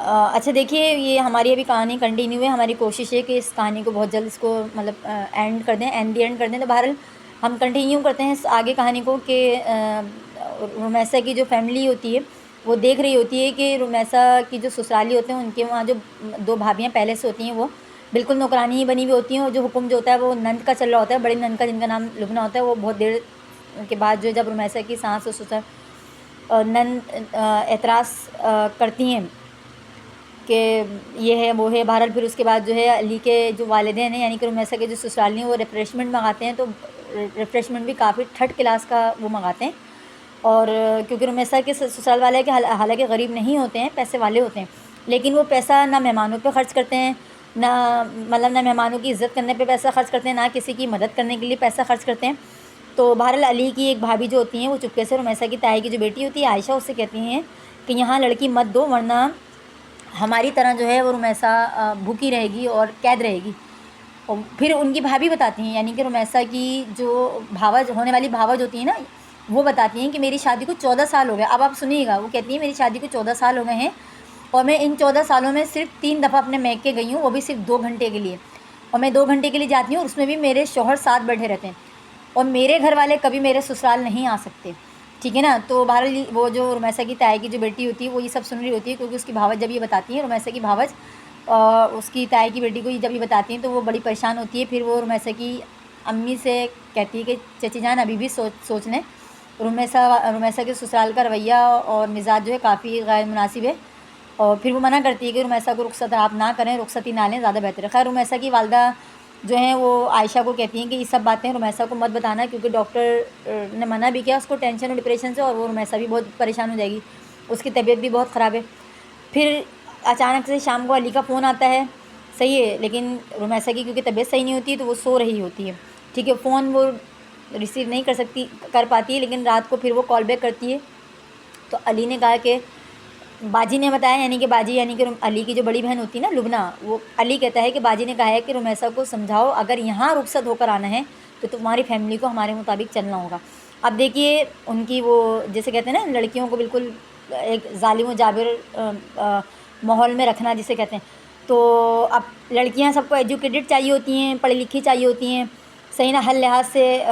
اچھا دیکھیے، یہ ہماری ابھی کہانی کنٹینیو ہے. ہماری کوشش ہے کہ اس کہانی کو بہت جلد اس کو مطلب اینڈ کر دیں، اینڈ کر دیں. تو بہرحال ہم کنٹینیو کرتے ہیں اس آگے کہانی کو کہ رمیسا کی جو فیملی ہوتی ہے وہ دیکھ رہی ہوتی ہے کہ رمیسا کی جو سسرالی ہوتے ہیں ان کے وہاں جو دو بھابھیاں پہلے سے ہوتی ہیں وہ بالکل نوکرانی ہی بنی ہوئی ہوتی ہیں، اور جو حکم جو ہوتا ہے وہ نند کا چل رہا ہوتا ہے، بڑی نند کا جن کا نام لبنہ ہوتا ہے. وہ بہت دیر کے بعد جو جب رمیسا کی سانس اور سسر نند اعتراض کرتی ہیں کہ یہ ہے وہ ہے. بہرحال پھر اس کے بعد جو ہے علی کے جو والدین ہیں یعنی کہ رمیسا کے جو سسرالی ہیں وہ ریفریشمنٹ منگاتے ہیں. تو ریفریشمنٹ بھی کافی تھرڈ کلاس کا وہ منگاتے ہیں، اور کیونکہ رمیسا کے سسرال والے کہ حالانکہ غریب نہیں ہوتے ہیں، پیسے والے ہوتے ہیں، لیکن وہ پیسہ نہ مہمانوں پہ خرچ کرتے ہیں، نہ مطلب نہ مہمانوں کی عزت کرنے پہ پیسہ خرچ کرتے ہیں، نہ کسی کی مدد کرنے کے لیے پیسہ خرچ کرتے ہیں. تو بہرحال علی کی ایک بھابھی جو ہوتی ہیں وہ چپکے سے رمیسا کی تائی کی جو بیٹی ہوتی ہے عائشہ، اس سے کہتی ہیں کہ یہاں لڑکی مت دو ورنہ ہماری طرح جو ہے وہ رمیسا بھوکی رہے گی اور قید رہے گی. اور پھر ان کی بھابھی بتاتی ہیں یعنی کہ رمیسا کی جو بھاوج ہونے والی بھاوج ہوتی ہیں نا، وہ بتاتی ہیں کہ میری شادی کو 14 سال ہو گئے. اب آپ سنیے گا، وہ کہتی ہیں میری شادی کو 14 سال ہو گئے ہیں اور میں ان 14 سالوں میں صرف 3 دفعہ اپنے میکے گئی ہوں، وہ بھی صرف 2 گھنٹے کے لیے، اور میں 2 گھنٹے کے لیے جاتی ہوں، اور اس میں بھی میرے شوہر ساتھ بیٹھے رہتے ہیں، اور میرے گھر والے کبھی میرے سسرال نہیں آ سکتے. ٹھیک ہے نا. تو بہرحال وہ جو رمیسا کی تائی کی جو بیٹی ہوتی ہے وہ یہ سب سن رہی ہوتی ہے، کیونکہ اس کی بھاوج جب یہ بتاتی ہیں رمیسا کی بھاوج اس کی تائی کی بیٹی کو جب یہ بتاتی ہیں تو وہ بڑی پریشان ہوتی ہے. پھر وہ رمیسا کی امی سے کہتی ہے کہ چچی جان ابھی بھی سوچ لیں، رمیسا کے سسرال کا رویہ اور مزاج جو ہے کافی غیر مناسب ہے. اور پھر وہ منع کرتی ہے کہ رمیسا کو رخصت آپ نہ کریں، رخصت ہی نہ لیں، زیادہ بہتر ہے. خیر رمیسا کی والدہ جو ہیں وہ عائشہ کو کہتی ہیں کہ یہ سب باتیں رمیسا کو مت بتانا، کیونکہ ڈاکٹر نے منع بھی کیا اس کو ٹینشن اور ڈپریشن سے، اور وہ رمیسا بھی بہت پریشان ہو جائے گی، اس کی طبیعت بھی بہت خراب ہے. پھر اچانک سے شام کو علی کا فون آتا ہے. صحیح ہے، لیکن رمیسا کی کیونکہ طبیعت صحیح نہیں ہوتی تو وہ سو رہی ہوتی ہے. ٹھیک ہے، فون وہ ریسیو نہیں کر پاتی ہے، لیکن رات کو پھر وہ کال بیک کرتی ہے. تو علی نے کہا کہ باجی نے بتایا، یعنی کہ باجی یعنی کہ علی کی جو بڑی بہن ہوتی ہے نا لبنہ، وہ علی کہتا ہے کہ باجی نے کہا ہے کہ رمیسا کو سمجھاؤ اگر یہاں رخصت ہو کر آنا ہے تو تمہاری فیملی کو ہمارے مطابق چلنا ہوگا. اب دیکھیے ان کی وہ جیسے کہتے ہیں نا لڑکیوں کو بالکل ایک ظالم و جابر ماحول میں رکھنا جسے کہتے ہیں. تو اب لڑکیاں سب کو ایجوکیٹڈ چاہیے ہوتی ہیں، پڑھی لکھی چاہیے ہوتی ہیں، صحیح نا. ہر لحاظ سے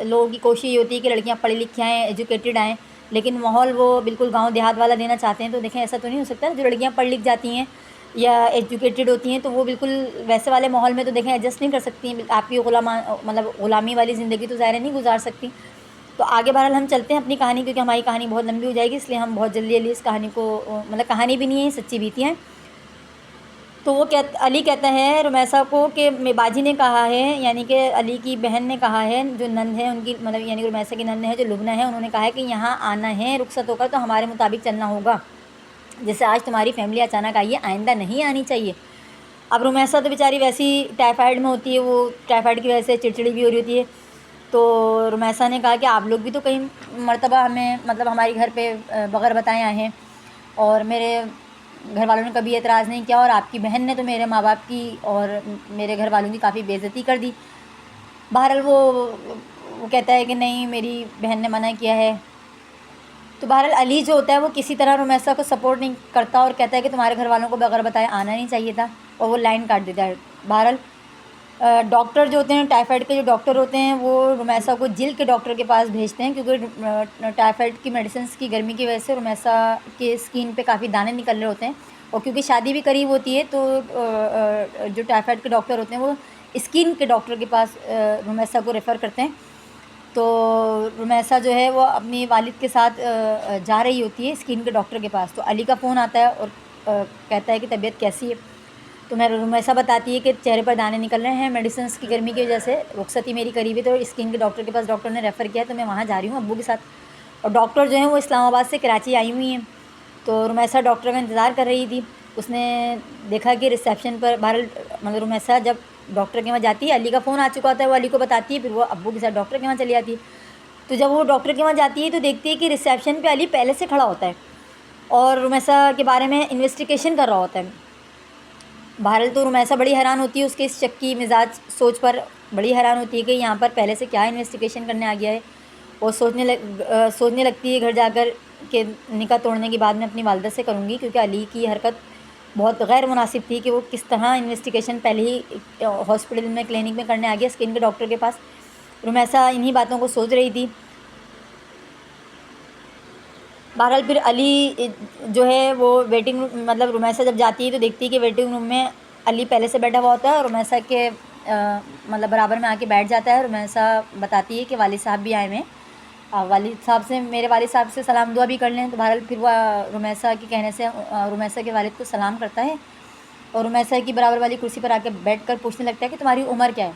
لوگوں کی کوشش یہ ہوتی ہے کہ لڑکیاں پڑھی لکھی آئیں، ایجوکیٹڈ آئیں، لیکن ماحول وہ بالکل گاؤں دیہات والا دینا چاہتے ہیں. تو دیکھیں ایسا تو نہیں ہو سکتا. جو لڑکیاں پڑھ لکھ جاتی ہیں یا ایجوکیٹڈ ہوتی ہیں تو وہ بالکل ویسے والے ماحول میں تو دیکھیں ایڈجسٹ نہیں کر سکتی ہیں. آپ کی مطلب غلامی والی زندگی تو ظاہر نہیں گزار سکتی. تو آگے بہرحال ہم چلتے ہیں اپنی کہانی، کیونکہ ہماری کہانی بہت لمبی ہو جائے گی، اس لیے ہم بہت جلدی اس کہانی کو مطلب کہانی بھی نہیں ہے، سچی بیتی ہیں. تو وہ علی کہتا ہے رمیسا کو کہ باجی نے کہا ہے، یعنی کہ علی کی بہن نے کہا ہے، جو نند ہے ان کی مطلب یعنی کہ رمیسا کی نند ہے جو لبنہ ہے، انہوں نے کہا ہے کہ یہاں آنا ہے رخصت ہو کر تو ہمارے مطابق چلنا ہوگا. جیسے آج تمہاری فیملی اچانک آئی ہے، آئندہ نہیں آنی چاہیے. اب رمیسا تو بیچاری ویسی ٹائیفائڈ میں ہوتی ہے، وہ ٹائیفائڈ کی وجہ سے چڑچڑی بھی ہو رہی ہوتی ہے. تو رمیسا نے کہا کہ آپ لوگ بھی تو کئی مرتبہ ہمیں مطلب ہمارے گھر پہ بغیر بتائے آئے ہیں، اور میرے گھر والوں نے کبھی اعتراض نہیں کیا، اور آپ کی بہن نے تو میرے ماں باپ کی اور میرے گھر والوں کی کافی بے عزتی کر دی. بہرحال وہ کہتا ہے کہ نہیں میری بہن نے منع کیا ہے. تو بہرحال علی جو ہوتا ہے وہ کسی طرح رمیسا کو سپورٹ نہیں کرتا اور کہتا ہے کہ تمہارے گھر والوں کو بغیر بتائے آنا نہیں چاہیے تھا، اور وہ لائن کاٹ دیتا ہے. بہرحال ڈاکٹر جو ہوتے ہیں ٹائیفائڈ کے جو ڈاکٹر ہوتے ہیں وہ رمیسا کو جلد کے ڈاکٹر کے پاس بھیجتے ہیں، کیونکہ ٹائیفائڈ کی میڈیسنس کی گرمی کی وجہ سے رمیسا کے اسکن پہ کافی دانے نکل رہے ہوتے ہیں، اور کیونکہ شادی بھی قریب ہوتی ہے تو جو ٹائیفائڈ کے ڈاکٹر ہوتے ہیں وہ اسکن کے ڈاکٹر کے پاس رمیسا کو ریفر کرتے ہیں. تو رمیسا جو ہے وہ اپنی والد کے ساتھ جا رہی ہوتی ہے اسکن کے ڈاکٹر کے پاس. تو علی کا فون آتا ہے اور کہتا ہے کہ طبیعت کیسی ہے. تو میں رمیسا بتاتی ہے کہ چہرے پر دانے نکل رہے ہیں میڈیسنس کی گرمی کی وجہ سے، رخصتی میری قریب ہے تو اسکن کے ڈاکٹر کے پاس ڈاکٹر نے ریفر کیا ہے تو میں وہاں جا رہی ہوں ابو کے ساتھ. اور ڈاکٹر جو ہیں وہ اسلام آباد سے کراچی آئی ہوئی ہیں. تو رمیسا ڈاکٹر کا انتظار کر رہی تھی. اس نے دیکھا کہ ریسیپشن پر بہرحال مطلب رمیسا جب ڈاکٹر کے وہاں جاتی ہے، علی کا فون آ چکا ہوتا ہے، وہ علی کو بتاتی ہے، پھر وہ ابو کے ساتھ ڈاکٹر کے وہاں چلی جاتی ہے. تو جب وہ ڈاکٹر کے وہاں جاتی ہے تو دیکھتی ہے کہ ریسیپشن پہ علی پہلے سے کھڑا ہوتا ہے اور رمیسا کے بارے میں انویسٹیگیشن کر رہا ہوتا ہے. بہرحال تو رمیسا بڑی حیران ہوتی ہے اس کے اس شکی مزاج سوچ پر، بڑی حیران ہوتی ہے کہ یہاں پر پہلے سے کیا انویسٹیگیشن کرنے آ گیا ہے. اور سوچنے لگتی ہے گھر جا کر کے نکاح توڑنے کی بات میں اپنی والدہ سے کروں گی، کیونکہ علی کی حرکت بہت غیر مناسب تھی کہ وہ کس طرح انویسٹیگیشن پہلے ہی ہاسپٹل میں کلینک میں کرنے آ گیا اسکن کے ڈاکٹر کے پاس۔ رمیسہ انہی باتوں کو سوچ رہی تھی۔ بہرحال پھر علی جو ہے وہ ویٹنگ روم، مطلب رمیسہ جب جاتی ہے تو دیکھتی ہے کہ ویٹنگ روم میں علی پہلے سے بیٹھا ہوا ہوتا ہے اور رمیسہ کے مطلب برابر میں آ کے بیٹھ جاتا ہے۔ رمیسہ بتاتی ہے کہ والد صاحب بھی آئے ہوئے ہیں، والد صاحب سے، میرے والد صاحب سے سلام دعا بھی کر لیں۔ تو بہرحال پھر وہ رمیسہ کے کہنے سے رمیسہ کے والد کو سلام کرتا ہے اور رمیسہ کی برابر والی کرسی پر آ کے بیٹھ کر پوچھنے لگتا ہے کہ تمہاری عمر کیا ہے،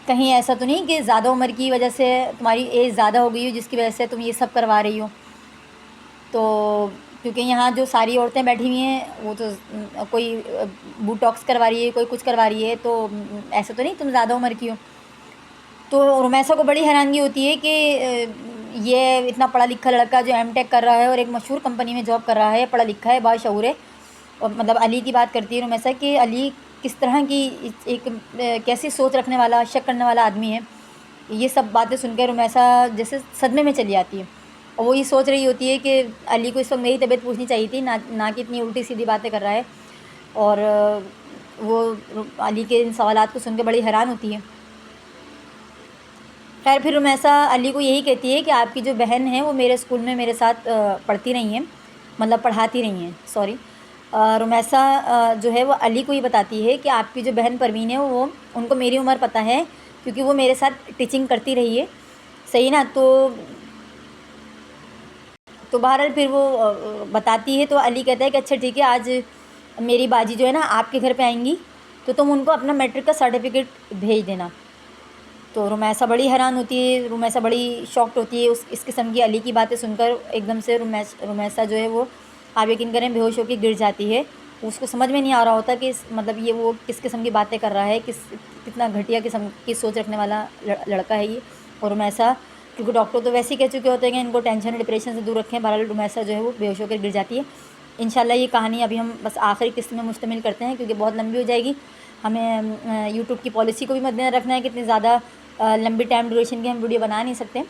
کہیں ایسا تو نہیں کہ زیادہ عمر کی وجہ سے تمہاری ایج زیادہ ہو گئی ہو جس کی وجہ سے تم یہ سب کروا رہی ہو۔ تو کیونکہ یہاں جو ساری عورتیں بیٹھی ہوئی ہیں وہ تو کوئی بوٹاکس کروا رہی ہے، کوئی کچھ کروا رہی ہے، تو ایسا تو نہیں تم زیادہ عمر کی ہو۔ تو رمیسہ کو بڑی حیرانگی ہوتی ہے کہ یہ اتنا پڑھا لکھا لڑکا جو ایم ٹیک کر رہا ہے اور ایک مشہور کمپنی میں جاب کر رہا ہے، پڑھا لکھا ہے، باشعور ہے، اور مطلب علی کی بات کرتی ہے رمیسہ کہ علی کس طرح کی ایک کیسی سوچ رکھنے والا، شک کرنے والا آدمی ہے۔ یہ سب باتیں سن کے رمیسہ جیسے صدمے میں چلی جاتی ہے، اور وہ یہ سوچ رہی ہوتی ہے کہ علی کو اس وقت میری طبیعت پوچھنی چاہیے تھی، نہ کہ اتنی الٹی سیدھی باتیں کر رہا ہے، اور وہ علی کے ان سوالات کو سن کے بڑی حیران ہوتی ہے۔ خیر پھر رمیسہ علی کو یہی کہتی ہے کہ آپ کی جو بہن ہے وہ میرے اسکول میں میرے ساتھ پڑھتی رہی ہیں، مطلب پڑھاتی رہی ہیں، رمیسہ جو ہے وہ علی کو یہ بتاتی ہے کہ آپ کی جو بہن پروین ہے وہ ان کو میری عمر پتہ ہے کیونکہ وہ میرے ساتھ ٹیچنگ کرتی رہی ہے، صحیح نا؟ تو بہرحال پھر وہ بتاتی ہے تو علی کہتا ہے کہ اچھا ٹھیک ہے، آج میری باجی جو ہے نا آپ کے گھر پہ آئیں گی تو تم ان کو اپنا میٹرک کا سرٹیفکیٹ بھیج دینا۔ تو رمیسہ بڑی حیران ہوتی ہے، رمیسہ بڑی شاکڈ ہوتی ہے اس قسم کی علی کی باتیں سن کر۔ ایک دم سے رمیسہ جو ہے وہ آپ یقین کریں بے ہوش ہو کے گر جاتی ہے۔ اس کو سمجھ میں نہیں آ رہا ہوتا کہ مطلب یہ وہ کس قسم کی باتیں کر رہا ہے، کتنا گھٹیا قسم کی سوچ رکھنے والا لڑکا ہے یہ۔ اور رمیسہ کیونکہ ڈاکٹر تو ویسے ہی کہہ چکے ہوتے ہیں کہ ان کو ٹینشن اور ڈپریشن سے دور رکھیں، بہرحال رمیسہ جو ہے وہ بے ہوش ہو کر گر جاتی ہے۔ انشاءاللہ یہ کہانی ابھی ہم بس آخری قسط میں مشتمل کرتے ہیں کیونکہ بہت لمبی ہو جائے گی۔ ہمیں یوٹیوب کی پالیسی کو بھی مد نظر رکھنا ہے کہ اتنی زیادہ لمبی ٹائم ڈیوریشن کی ہم ویڈیو بنا نہیں سکتے۔